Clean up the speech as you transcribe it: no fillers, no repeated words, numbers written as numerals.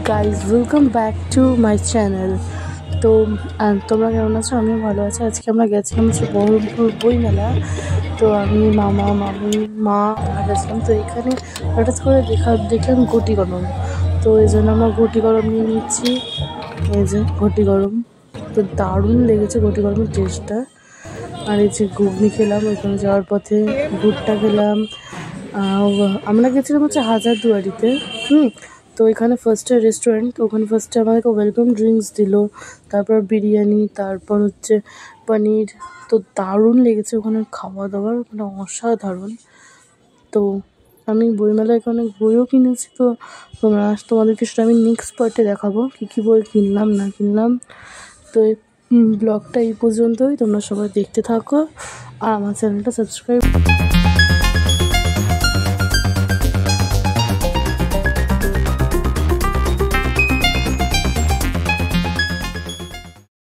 Guys, welcome back to my channel. তো তোমরা কেমন আছো? আমিও ভালো আছি। আজকে আমরা গেছিলাম হচ্ছে বহরমপুর বইমেলা। তো আমি, মামা, মামি, মা আমরা গেছিলাম। তো এখানে হঠাৎ করে দেখলাম ঘটি গরম। তো এই জন্য আমরা ঘটি গরম নিয়ে নিচ্ছি। এই যে ঘটি গরম, তো দারুণ লেগেছে ঘটি গরমের টেস্টটা। আর এই যে ঘুগনি খেলাম, ওইখানে যাওয়ার পথে ভুট্টা খেলাম। আমরা গেছিলাম হচ্ছে হাজারদুয়ারিতে। তো এখানে ফার্স্টে রেস্টুরেন্ট, ওখানে ফার্স্টে আমাদেরকে ওয়েলকাম ড্রিঙ্কস দিল, তারপর বিরিয়ানি, তারপর হচ্ছে পনির। তো দারুণ লেগেছে ওখানে খাওয়া দাওয়ার, মানে অসাধারণ। তো আমি বইমেলায় অনেক বইও কিনেছি। তো তোমাদেরকে সেটা আমি নেক্সট পার্টে দেখাবো কী কী বই কিনলাম না কিনলাম। তো এই ব্লগটা এই পর্যন্তই, তোমরা সবাই দেখতে থাকো আর আমার চ্যানেলটা সাবস্ক্রাইব